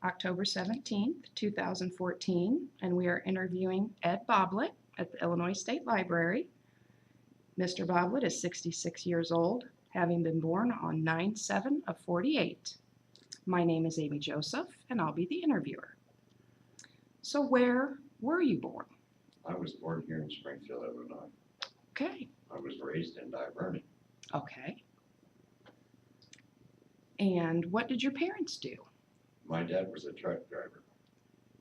October 17th, 2014, and we are interviewing Ed Boblitt at the Illinois State Library. Mr. Boblitt is 66 years old, having been born on 9/7 of 48. My name is Amy Joseph, and I'll be the interviewer. So where were you born? I was born here in Springfield, Illinois. Okay, I was raised in Divernon. okay. And what did your parents do? My dad was a truck driver,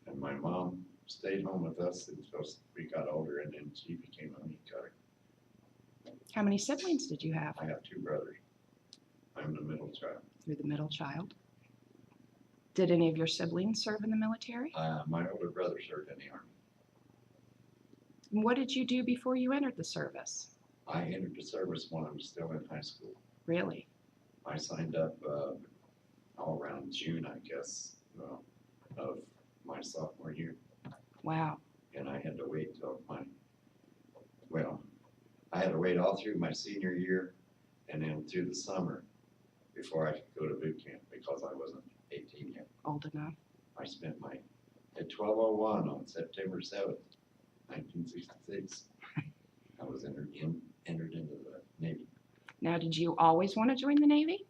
and my mom stayed home with us until we got older, and then she became a meat cutter. How many siblings did you have? I have two brothers. I'm the middle child. You're the middle child. Did any of your siblings serve in the military? My older brother served in the Army. And what did you do before you entered the service? I entered the service when I was still in high school. Really? I signed up all around June, I guess, of my sophomore year, Wow. and I had to wait till I had to wait all through my senior year and then through the summer before I could go to boot camp because I wasn't 18 yet. Old enough. I spent at 12:01 on September 7th, 1966. I was entered into the Navy. Now, did you always want to join the Navy?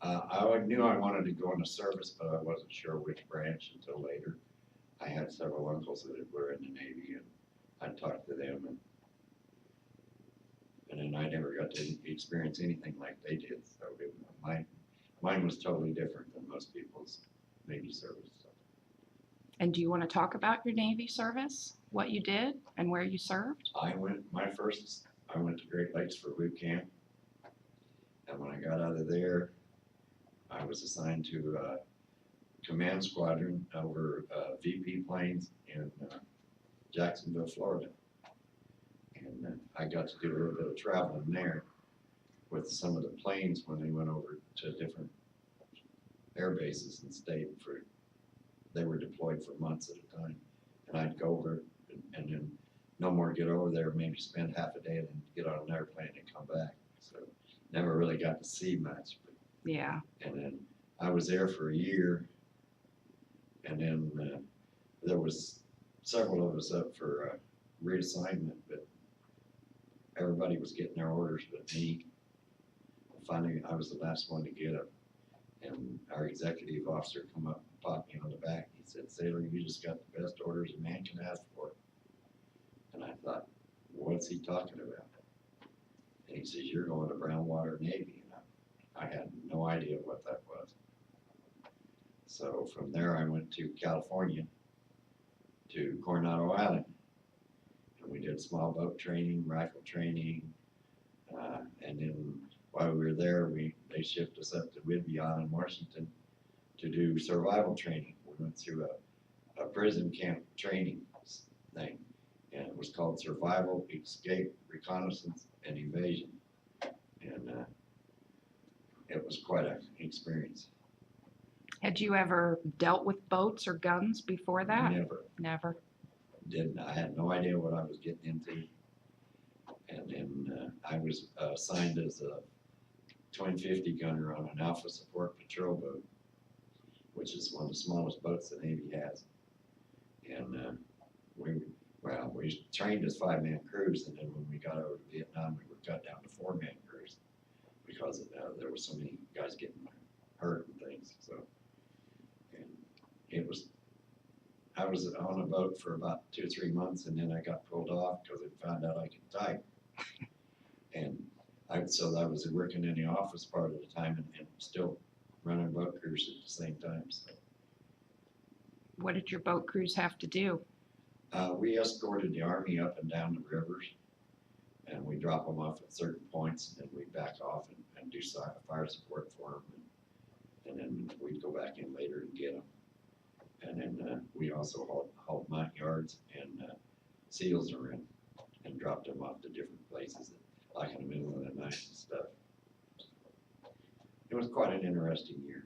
I knew I wanted to go in the service, but I wasn't sure which branch until later. I had several uncles that were in the Navy, and I talked to them, and then I never got to experience anything like they did. So mine was totally different than most people's Navy service. So. And do you want to talk about your Navy service, what you did, and where you served? I went to Great Lakes for boot camp, and when I got out of there, I was assigned to a command squadron over VP planes in Jacksonville, Florida. And I got to do a little bit of traveling there with some of the planes when they went over to different air bases and they were deployed for months at a time. And I'd go over and then no more get over there, maybe spend half a day and then get on an airplane and come back. So never really got to see much. Yeah. And then I was there for a year, and then there was several of us up for reassignment, but everybody was getting their orders but me. Finally, I was the last one to get them, and our executive officer come up and popped me on the back. He said, "Sailor, you just got the best orders a man can ask for." And I thought, what's he talking about? And he says, "You're going to Brownwater Navy." And I had no idea what that was. So from there, I went to California, to Coronado Island, and we did small boat training, rifle training, and then while we were there, they shipped us up to Whidbey Island, Washington, to do survival training. We went through a prison camp training thing, and it was called Survival, Escape, Reconnaissance, and Evasion, and it was quite an experience. Had you ever dealt with boats or guns before that? Never. Didn't. I had no idea what I was getting into. And then I was assigned as a twin 50 gunner on an Alpha Support patrol boat, which is one of the smallest boats the Navy has. And we trained as 5-man crews, and then when we got over to Vietnam, we were cut down to 4-man crews because there were so many guys getting hurt and things. So, and I was on a boat for about 2 or 3 months, and then I got pulled off because they found out I could type. And I was working in the office part of the time and still running boat crews at the same time. So. What did your boat crews have to do? We escorted the Army up and down the rivers, and we drop them off at certain points, and then we back off and do fire support for them, and then we'd go back in later and get them. And then we also hauled mount yards and seals around and dropped them off to different places, like in the middle of the night and stuff. It was quite an interesting year.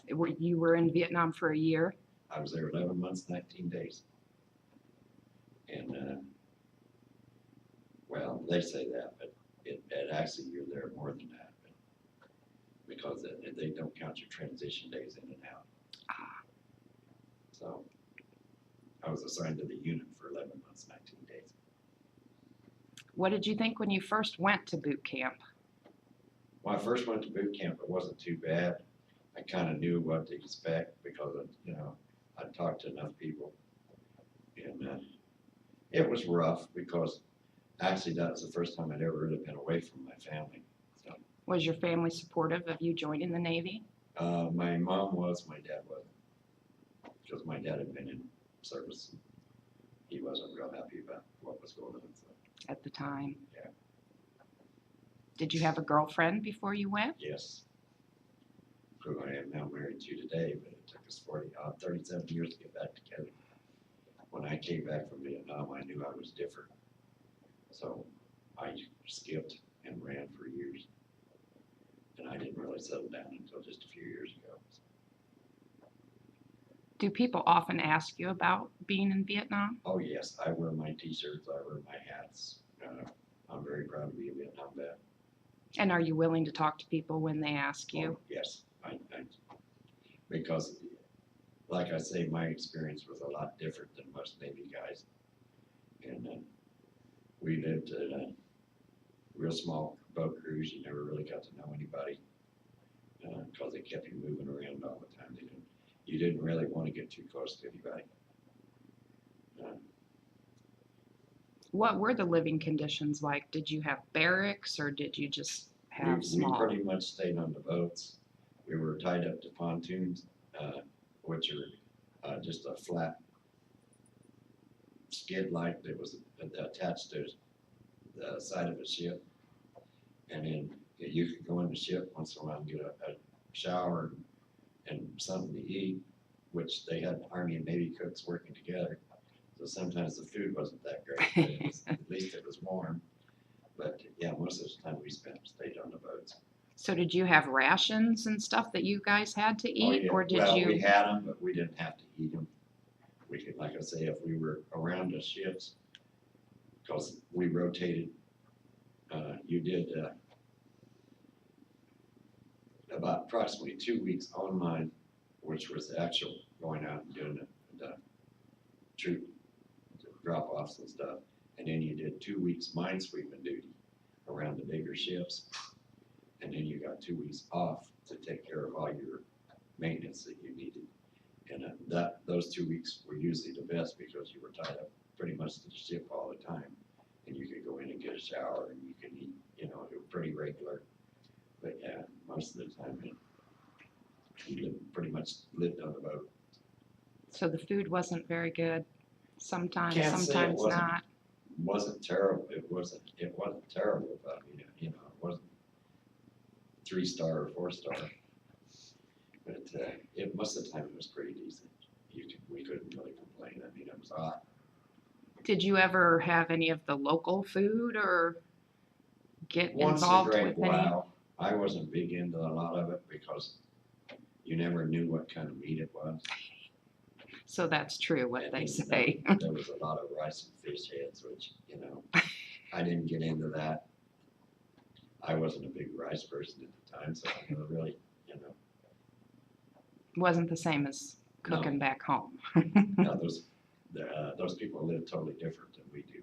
You were in Vietnam for a year? I was there 11 months, 19 days. And, well, they say that, but it actually you're there more than that, because they don't count your transition days in and out. So I was assigned to the unit for 11 months, 19 days. What did you think when you first went to boot camp? When I first went to boot camp, it wasn't too bad. I kind of knew what to expect because, I'd talked to enough people. And it was rough because actually that was the first time I'd ever really been away from my family. So, Was your family supportive of you joining the Navy? my mom was, my dad wasn't. Because my dad had been in service. And he wasn't real happy about what was going on. So, At the time? Yeah. Did you have a girlfriend before you went? yes. Who I am now married to today, but it took us 37 years to get back together. When I came back from Vietnam, I knew I was different. So I skipped and ran for years. And I didn't really settle down until just a few years ago. Do people often ask you about being in Vietnam? Oh yes, I wear my t-shirts, I wear my hats. I'm very proud to be a Vietnam vet. And are you willing to talk to people when they ask you? Oh, yes, because like I say, my experience was a lot different than most Navy guys. And we lived in a real small boat cruise. You never really got to know anybody because they kept you moving around all the time. You didn't really want to get too close to anybody. What were the living conditions like? Did you have barracks or did you just have We small? pretty much stayed on the boats. We were tied up to pontoons, which are just a flat skid light that was attached to the side of a ship. And then you could go in the ship once in a while and get a shower and something to eat, which they had Army and Navy cooks working together. So sometimes the food wasn't that great, but at least it was warm. But yeah, most of the time we stayed on the boats. So did you have rations and stuff that you guys had to eat, Oh, yeah. or did well, you? we had them, but we didn't have to eat them. We could, like I say, if we were around the ships, because we rotated, you did about approximately 2 weeks online, which was the actual going out and doing the troop drop-offs and stuff. And then you did 2 weeks minesweeping duty around the bigger ships. And then you got 2 weeks off to take care of all your maintenance that you needed. And those 2 weeks were usually the best because you were tied up pretty much to the ship all the time. And you could go in and get a shower and you could eat, it was pretty regular. But yeah, most of the time you pretty much lived on the boat. So the food wasn't very good. Sometimes, Can't say it sometimes wasn't. not. Wasn't terrible. It wasn't terrible, but it wasn't 3-star or 4-star. But most of the time it was pretty decent. We couldn't really complain. I mean, it was hot. Did you ever have any of the local food or get Once in a involved great with any? while, I wasn't big into a lot of it because you never knew what kind of meat it was. So that's true, what And they then say. There was a lot of rice and fish heads, which, I didn't get into that. I wasn't a big rice person at the time, so I never really, Wasn't the same as cooking back home. no, those people live totally different than we do.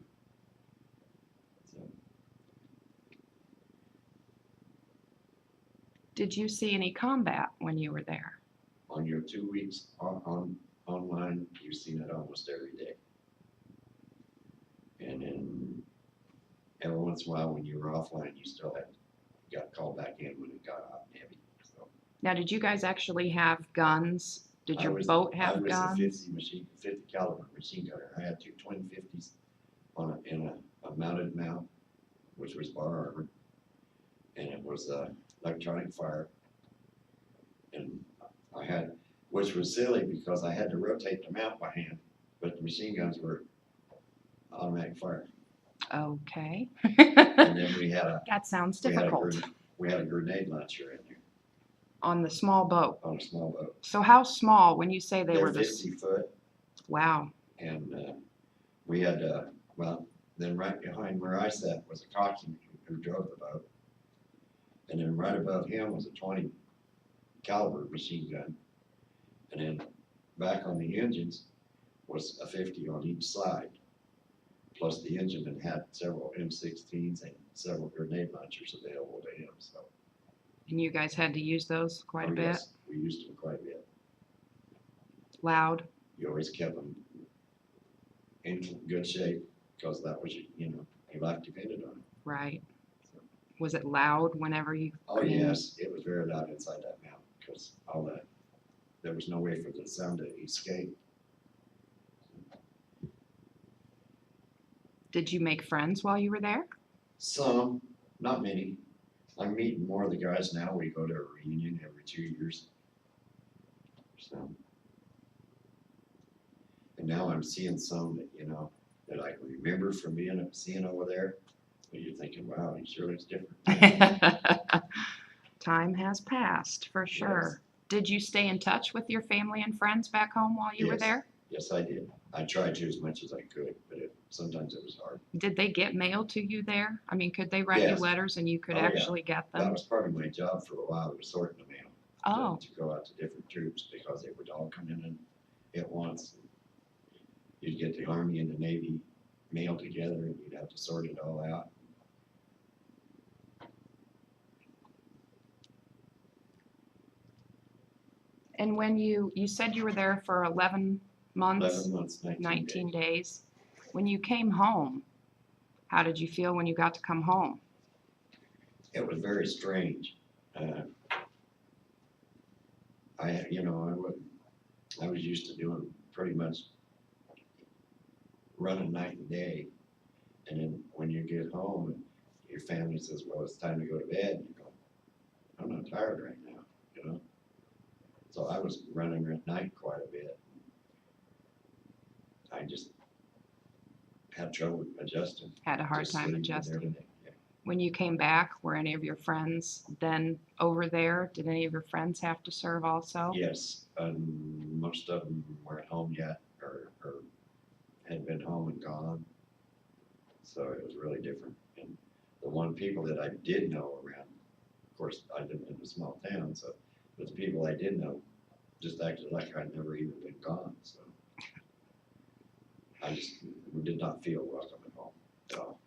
So, Did you see any combat when you were there? on your 2 weeks online, you've seen it almost every day. And then every once in a while when you were offline, you still got called back in when it got hot and heavy. So Now, did you guys actually have guns? Did your boat have guns? I was a 50 caliber machine gunner. I had two twin 50s in a mounted mount, which was bar armor, and it was electronic fire. And which was silly because I had to rotate the mount by hand, but the machine guns were automatic fire. Okay. And then we had That sounds difficult. We had a grenade launcher in there On the small boat. on a small boat. So how small when you say they They're were 50 foot, Wow. and we had then right behind where I sat was a coxswain who drove the boat, and then right above him was a 20 caliber machine gun, and then back on the engines was a 50 on each side. Plus the engine had several M16s and several grenade launchers available to him, so. And you guys had to use those quite a bit? Yes, we used them quite a bit. Loud? You always kept them in good shape, because that was, your life depended on it. Right. Was it loud whenever you? Oh, yes, it was very loud inside that mountain, because all that, there was no way for the sound to escape. Did you make friends while you were there? Some, not many. I'm meeting more of the guys now. We go to a reunion every 2 years. So, and now I'm seeing some that, that I can remember from seeing over there. And you're thinking, wow, he sure looks different. Time has passed, for sure. Yes. Did you stay in touch with your family and friends back home while you were there? Yes, I did. I tried to as much as I could, but sometimes it was hard. Did they get mail to you there? I mean, could they write you letters and you could actually get them? That was part of my job for a while, was sorting the mail. Oh. To go out to different troops, because they would all come in at once. You'd get the Army and the Navy mail together, and you'd have to sort it all out. And when you said you were there for 11 months? 11 months, 19 days. When you came home, how did you feel when you got to come home? It was very strange. I was used to doing pretty much running night and day, and then when you get home, your family says, "Well, it's time to go to bed," and you go, "I'm not tired right now," So I was running at night quite a bit. I just had trouble adjusting. Had a hard time adjusting. Yeah. When you came back, were any of your friends then over there? Did any of your friends have to serve also? Yes, most of them weren't home yet, or had been home and gone. So it was really different. And the one people that I did know around, of course, I lived in a small town, so but the people I did know just acted like I'd never even been gone. So I just did not feel welcome at home at all.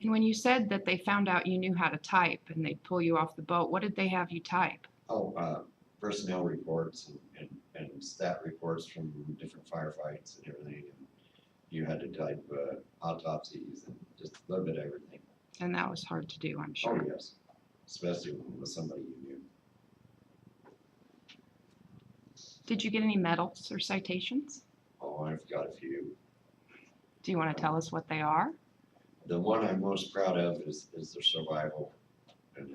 And when you said that they found out you knew how to type and they'd pull you off the boat, what did they have you type? Oh, personnel reports and stat reports from different firefights and everything. And you had to type autopsies and just a little bit of everything. And that was hard to do, I'm sure. Oh, yes. Especially with somebody you knew. Did you get any medals or citations? Oh, I've got a few. Do you want to tell us what they are? The one I'm most proud of is the survival and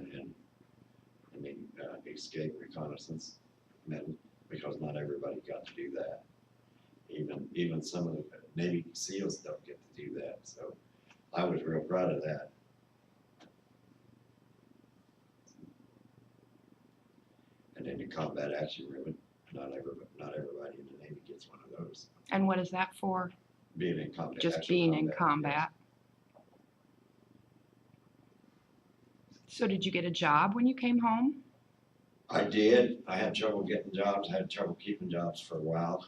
the escape reconnaissance medal, because not everybody got to do that. Even some of the Navy SEALs don't get to do that. So I was real proud of that. And then the combat action ribbon. Not everybody in the Navy gets one of those. And what is that for? Being in combat. Just being in combat. Yes. So did you get a job when you came home? I did. I had trouble getting jobs. I had trouble keeping jobs for a while.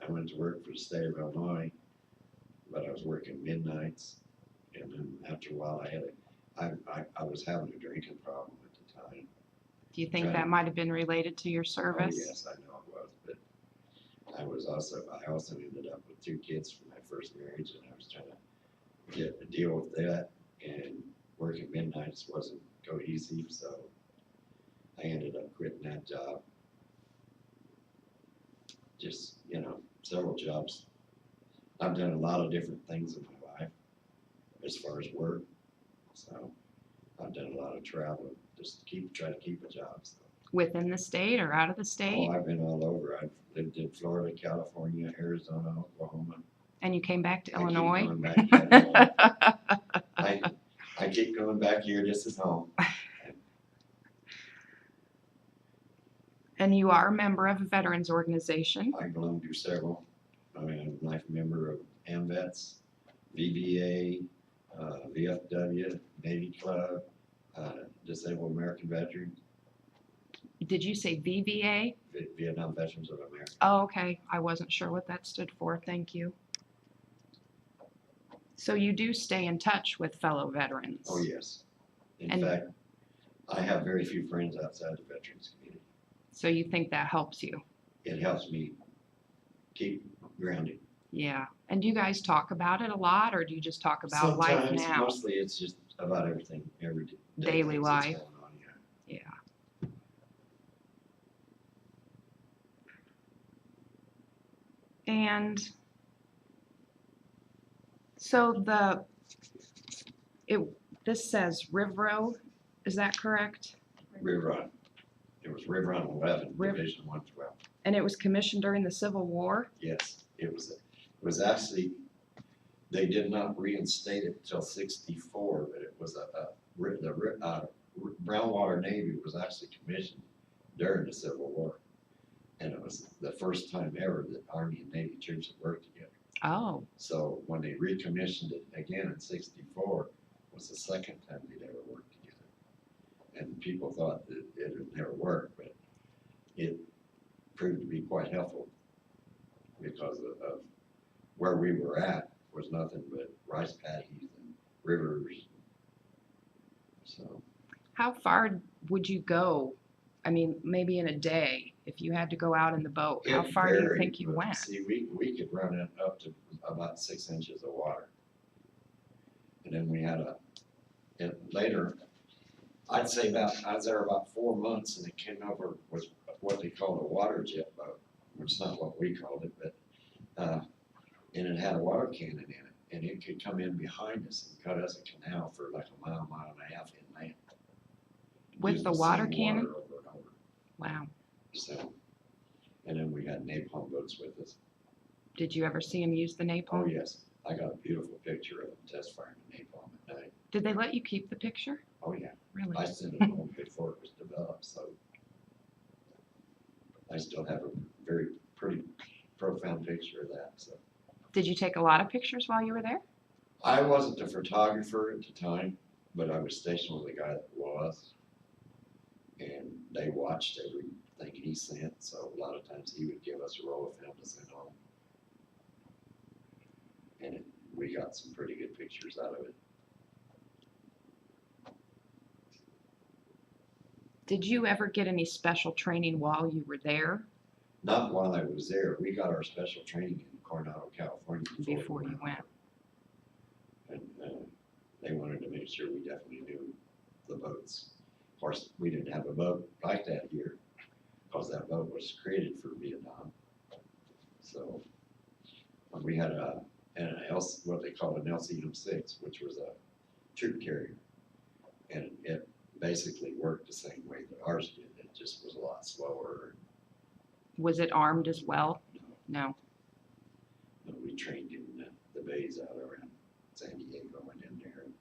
I went to work for the state of Illinois, but I was working midnights. And then after a while, I was having a drinking problem at the time. Do you think that might have been related to your service? Oh, yes, I know it was, but I also ended up with 2 kids from my first marriage, and I was trying to get a deal with that, and working midnights wasn't go easy, so I ended up quitting that job. Just, several jobs. I've done a lot of different things in my life as far as work, so I've done a lot of traveling. Just try to keep a job. So. Within the state or out of the state? Oh, I've been all over. I've lived in Florida, California, Arizona, Oklahoma. And you came back to Illinois? Keep going back to Illinois. I keep going back here. This is home. And you are a member of a veterans organization? I belong to several. I'm a life member of AMVETS, VBA, VFW, Navy Club, Disabled American Veterans. Did you say VVA? Vietnam Veterans of America. Oh, okay. I wasn't sure what that stood for. Thank you. So you do stay in touch with fellow veterans? Oh, yes. In And- fact, I have very few friends outside the veterans community. So you think that helps you? It helps me keep grounded. Yeah. And do you guys talk about it a lot, or do you just talk about life Sometimes, now? mostly it's just about everything, every day. Daily things that's life. going on, yeah. Yeah. And so this says Rivro, is that correct? River Run. It was River Run 11, Riv- Division 112. And it was commissioned during the Civil War? Yes, it was actually, they did not reinstate it till 64, but it was the Brownwater Navy was actually commissioned during the Civil War. And it was the first time ever that Army and Navy troops had worked together. Oh, So when they recommissioned it again in 64, was the second time they'd ever worked together. And people thought that it would never work, but it proved to be quite helpful because of where we were at was nothing but rice paddies and rivers. So how far would you go? I mean, maybe in a day, if you had to go out in the boat, how it far do you varied, think you but went? See, we could run it up to about 6 inches of water. And then we had later, I'd say I was there about 4 months, and it came over with what they called a water jet boat, which is not what we called it, but, and it had a water cannon in it, and it could come in behind us and cut us a canal for like a mile and a half inland. With Use the same water cannon? water over and over. Wow. So, and then we had napalm boats with us. Did you ever see him use the napalm? Oh, yes. I got a beautiful picture of them test firing the napalm at night. Did they let you keep the picture? Oh, yeah. Really? I sent it home before it was developed, so I still have a very pretty profound picture of that. So Did you take a lot of pictures while you were there? I wasn't the photographer at the time, but I was stationed with a guy that was, and they watched everything he sent. So a lot of times he would give us a roll of film to send home, and we got some pretty good pictures out of it. Did you ever get any special training while you were there? Not while I was there. We got our special training in Coronado, California Before you went. And they wanted to make sure we definitely knew the boats. Of course, we didn't have a boat like that here because that boat was created for Vietnam. So we had what they called an LCM-6, which was a troop carrier. And it basically worked the same way that ours did. It just was a lot slower. Was it armed as well? No. We trained in the bays out around San Diego and in there, and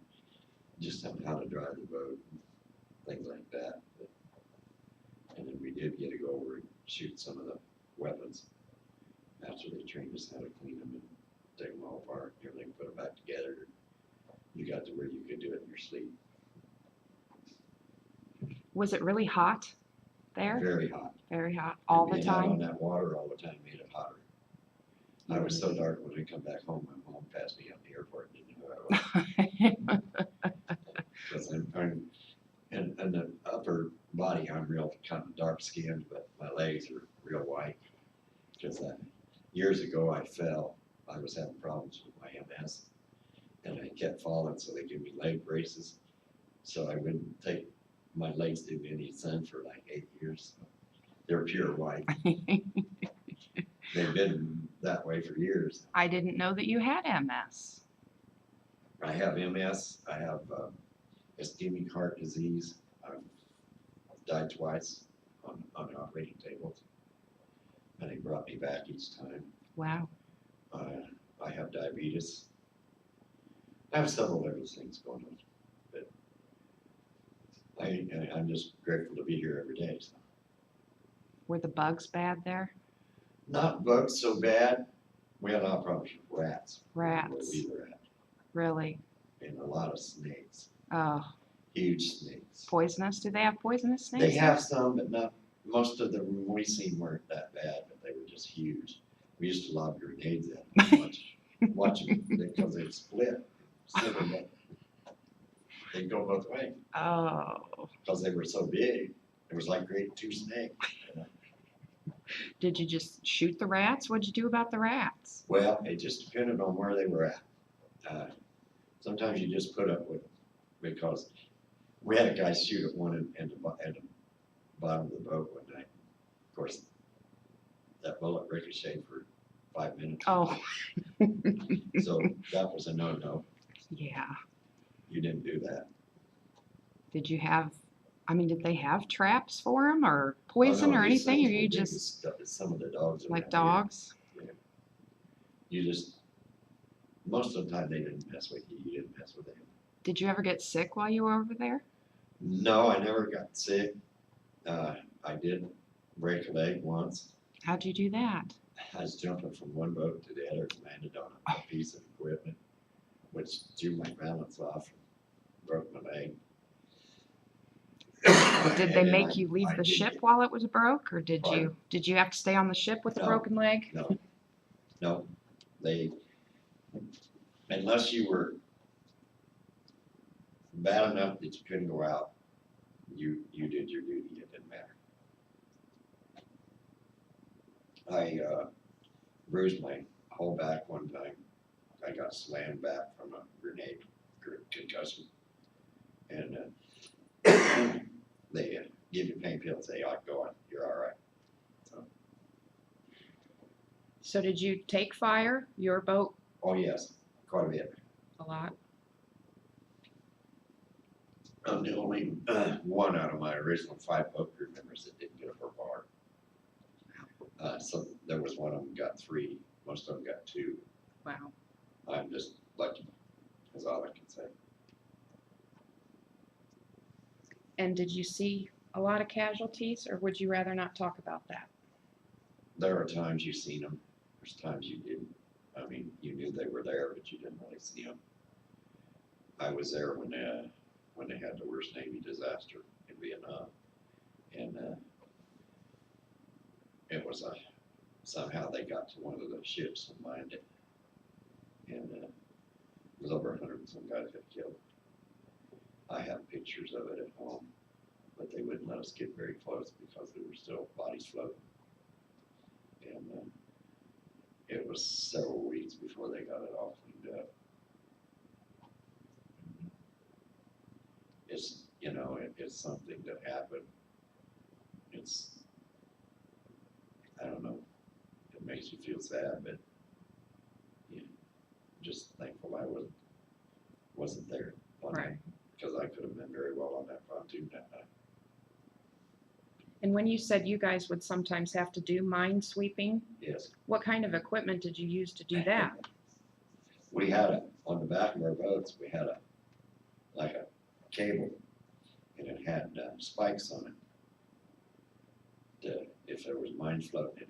just how to drive the boat, and things like that. And then we did get to go over and shoot some of the weapons after they trained us how to clean them and take them all apart and everything, put them back together. You got to where you could do it in your sleep. Was it really hot there? Very hot. Very hot. All the Being out on time? that water all the time made it hotter. I was so dark when I come back home, my mom passed me up the airport and didn't know who I was. Because in the upper body, I'm real kind of dark skinned, but my legs are real white. Because years ago I fell. I was having problems with my MS, and I kept falling, so they gave me leg braces. So I wouldn't take my legs to any sun for like 8 years. So they're pure white. They've been that way for years. I didn't know that you had MS. I have MS. I have ischemic heart disease. I've died twice on operating tables, and they brought me back each time. Wow. I have diabetes. I have several other things going on, but I'm just grateful to be here every day. So. Were the bugs bad there? Not bugs so bad. We had a lot of problems with rats. Rats. Where we were at. Really? And a lot of snakes. Oh, Huge snakes. poisonous? Do they have poisonous snakes? They have some, but not most of them we seen weren't that bad, but they were just huge. We used to lob grenades at them, watch them because they'd split. They'd go both ways Oh. because they were so big. It was like creating two snakes. You know? Did you just shoot the rats? What'd you do about the rats? Well, it just depended on where they were at. Sometimes you just put up with them because we had a guy shoot at one in the bottom of the boat one night. Of course, that bullet ricocheted for 5 minutes. Oh. So that was a no-no. Yeah. You didn't do that. Did you have, I mean, did they have traps for them or poison Oh, no, or these anything? Or things were you big just, as some of the dogs like around dogs? here. You just, most of the time they didn't mess with you. You didn't mess with them. Did you ever get sick while you were over there? No, I never got sick. I did break a leg once. How'd you do that? I was jumping from one boat to the other, landed on a piece of equipment, which threw my balance off and broke my leg. Did they And then make you leave I the did ship get- while it was broke, or did Pardon? you have to stay on the ship with a No. broken leg? No, they, unless you were bad enough that you couldn't go out, you did your duty, it didn't matter. I bruised my whole back one time. I got slammed back from a grenade concussion. And they give you pain pills, say, oh, go on, you're all right. So did you take fire, your boat, Oh, yes, quite a bit. a lot? I'm the only one out of my original 5 boat crew members that didn't get a bar. So there was one of them got 3, most of them got 2. Wow. I'm just lucky, is all I can say. And did you see a lot of casualties, or would you rather not talk about that? There are times you seen them, there's times you didn't. I mean, you knew they were there, but you didn't really see them. I was there when they had the worst Navy disaster in Vietnam, and it was somehow they got to one of the ships and mined it, and it was over 100 and some guys got killed. I have pictures of it at home, but they wouldn't let us get very close because there were still bodies floating, and it was several weeks before they got it all cleaned up. It's, you know, it's something that happened. It's, I don't know, it makes you feel sad, but yeah, just thankful I wasn't there on Right. it, because I could have been very well on that pontoon that night. And when you said you guys would sometimes have to do mine sweeping, Yes, what kind of equipment did you use to do that? we had on the back of our boats, we had like a cable, and it had spikes on it. If there was mines floating,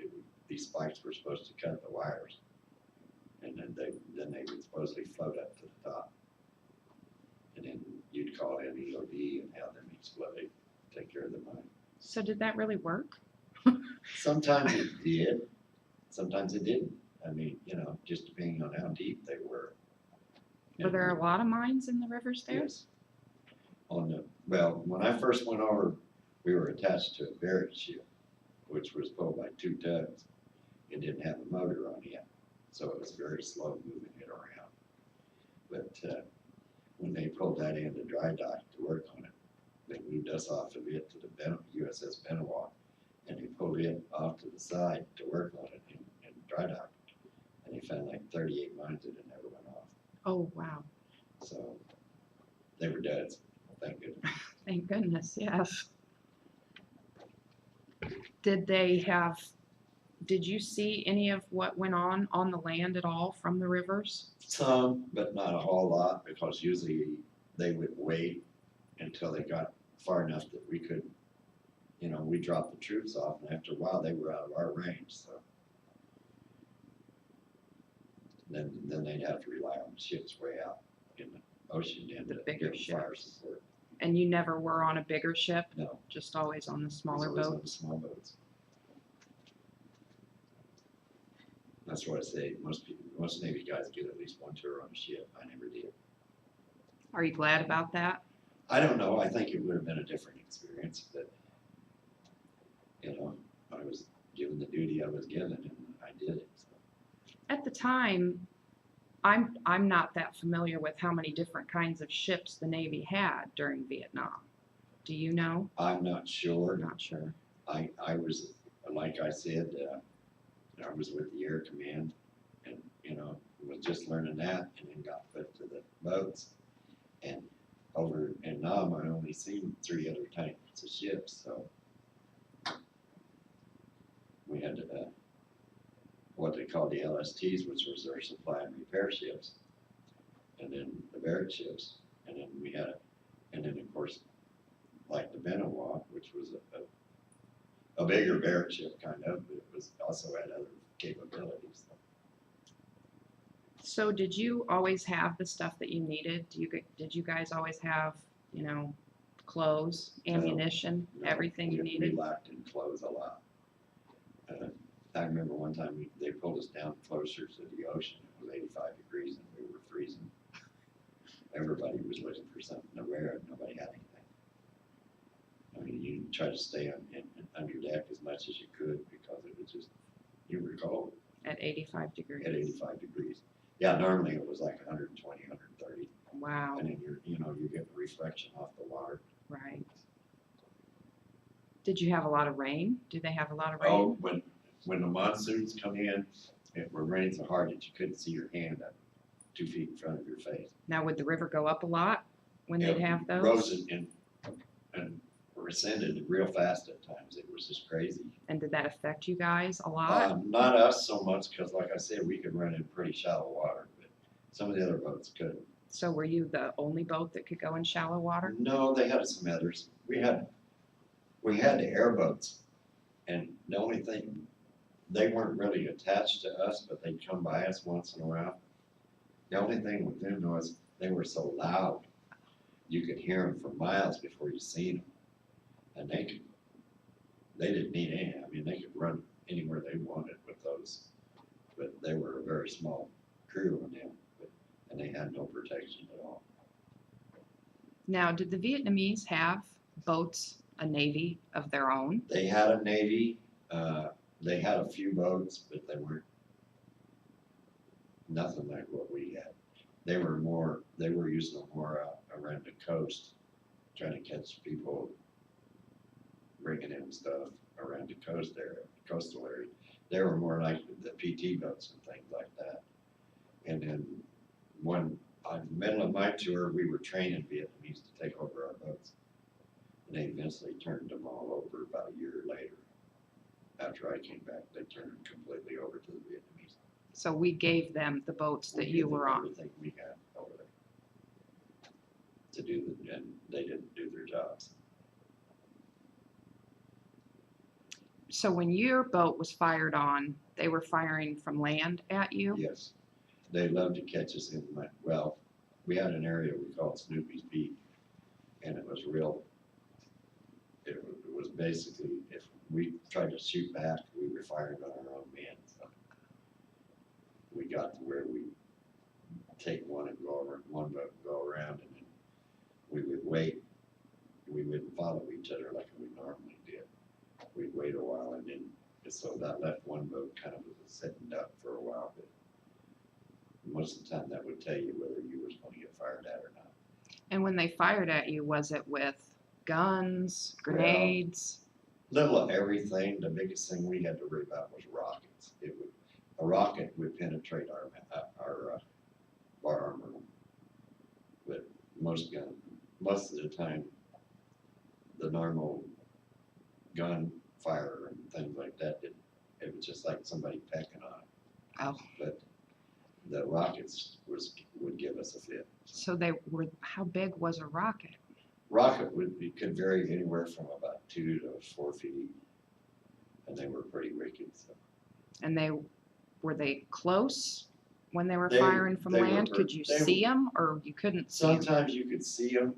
these spikes were supposed to cut the wires, and then they would supposedly float up to the top, and then you'd call in EOD and have them explode, take care of the mine. So did that really work? Sometimes it did, sometimes it didn't. I mean, you know, just depending on how deep they were. Were there a lot of mines in the rivers there? Yes. Well, when I first went over, we were attached to a barrett ship, which was pulled by 2 tugs. It didn't have a motor on it, so it was very slow moving it around. But when they pulled that into dry dock to work on it, they moved us off of it to the USS Benoit, and they pulled it off to the side to work on it in dry dock. And they found like 38 mines that it never went off. Oh, wow. So they were duds, thank goodness. Thank goodness, yes. Did you see any of what went on the land at all from the rivers? Some, but not a whole lot, because usually they would wait until they got far enough that we could, you know, we dropped the troops off, and after a while they were out of our range, so. Then they'd have to rely on the ships way out in the ocean and The to bigger give them fire ships. support. And you never were on a bigger ship, No, just always on the it was smaller always on the boats? small boats. That's why I say most Navy guys get at least one tour on a ship. I never did. Are you glad about that? I don't know. I think it would have been a different experience, but I was given the duty I was given, and I did it. So. At the time, I'm not that familiar with how many different kinds of ships the Navy had during Vietnam. Do you know? I'm not sure. Not sure. I was, like I said, I was with the Air Command, and was just learning that, and then got put to the boats. And over in Nam, I only seen 3 other types of ships, so we had what they called the LSTs, which was their supply and repair ships, and then the barrack ships, and then of course, like the Benoit, which was a bigger barrack ship kind of, but it was also had other capabilities. So did you always have the stuff that you needed? Did you guys always have, clothes, ammunition, No, everything you we needed? lacked in clothes a lot. I remember one time they pulled us down closer to the ocean. It was 85 degrees and we were freezing. Everybody was looking for something to wear and nobody had anything. I mean, you try to stay under deck as much as you could because it was just, you were cold. At 85 degrees. At 85 degrees. Yeah, normally it was like 120, 130. Wow. And then you're getting reflection off the water. Right. Did you have a lot of rain? Did they have a lot of rain? Oh, when the monsoons come in, it would rain so hard that you couldn't see your hand up 2 feet in front of your face. Now, would the river go up a lot when they'd have those? Rose and ascended real fast at times. It was just crazy. And did that affect you guys a lot? Not us so much, because like I said, we could run in pretty shallow water, but some of the other boats couldn't. So were you the only boat that could go in shallow water? No, they had some others. We had the airboats, and the only thing, they weren't really attached to us, but they'd come by us once in a while. The only thing with them was they were so loud, you could hear them for miles before you seen them. And they didn't need any, I mean, they could run anywhere they wanted with those, but they were a very small crew on them, and they had no protection at all. Now, did the Vietnamese have boats, a navy of their own? They had a navy, they had a few boats, but they weren't nothing like what we had. They were using them more around the coast, trying to catch people bringing in stuff around the coast area, coastal area. They were more like the PT boats and things like that. And then in the middle of my tour, we were training Vietnamese to take over our boats. And they eventually turned them all over about a year later. After I came back, they turned them completely over to the Vietnamese. So we gave them the boats that you were on. Everything we had over there to do, and they didn't do their jobs. So when your boat was fired on, they were firing from land at you? Yes, they loved to catch us in my, well, we had an area we called Snoopy's Beak, and it was basically, if we tried to shoot back, we were firing on our own men. So we got to where we take one and go over, one boat and go around, and then we would wait. We wouldn't follow each other like we normally did. We'd wait a while, and then so that left one boat kind of sitting up for a while. But most of the time, that would tell you whether you was going to get fired at or not. And when they fired at you, was it with guns, grenades? Little of everything. The biggest thing we had to worry about was rockets. A rocket would penetrate our armor, but most of the time, the normal gun fire and things like that it was just like somebody pecking on it. Oh. But the rockets would give us a fit. So how big was a rocket? Rocket could vary anywhere from about 2 to 4 feet, and they were pretty wicked. So. And were they close when they were They- firing from they were land? ver- Could you they see them, or you couldn't see them? Sometimes you could see them,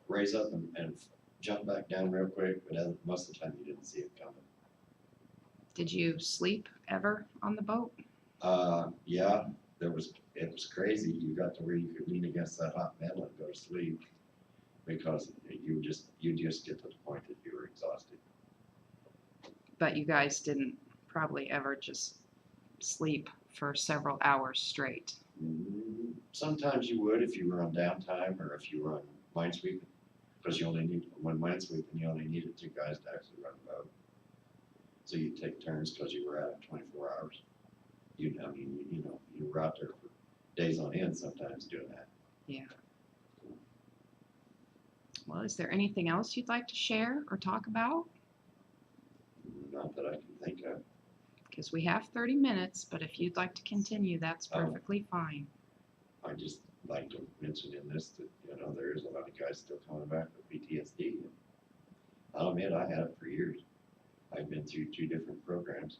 raise up and jump back down real quick, but most of the time you didn't see it coming. Did you sleep ever on the boat? Yeah, it was crazy. You got to where you could lean against that hot metal and go to sleep because you just get to the point that you were exhausted. But you guys didn't probably ever just sleep for several hours straight. Sometimes you would if you were on downtime or if you were on minesweeping, because when minesweeping, you only needed 2 guys to actually run the boat. So you'd take turns because you were out 24 hours. You were out there for days on end sometimes doing that. Yeah. Well, is there anything else you'd like to share or talk about? Not that I can think of. Because we have 30 minutes, but if you'd like to continue, that's perfectly fine. I just like to mention in this that, there is a lot of guys still coming back with PTSD. I'll admit I had it for years. I've been through 2 different programs.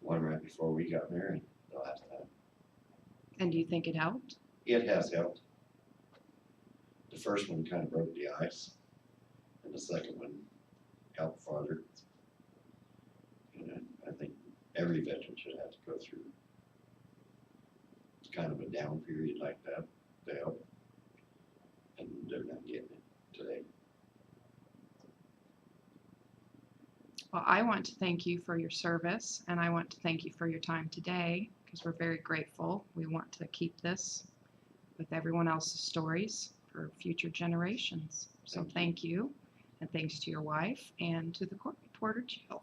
One right before we got married the last time. And do you think it helped? It has helped. The first one kind of broke the ice, and the second one helped farther. And I think every veteran should have to go through kind of a down period like that to help, and they're not getting it today. Well, I want to thank you for your service, and I want to thank you for your time today, because we're very grateful. We want to keep this with everyone else's stories for future generations. So thank you, and thanks to your wife and to the court reporter jail.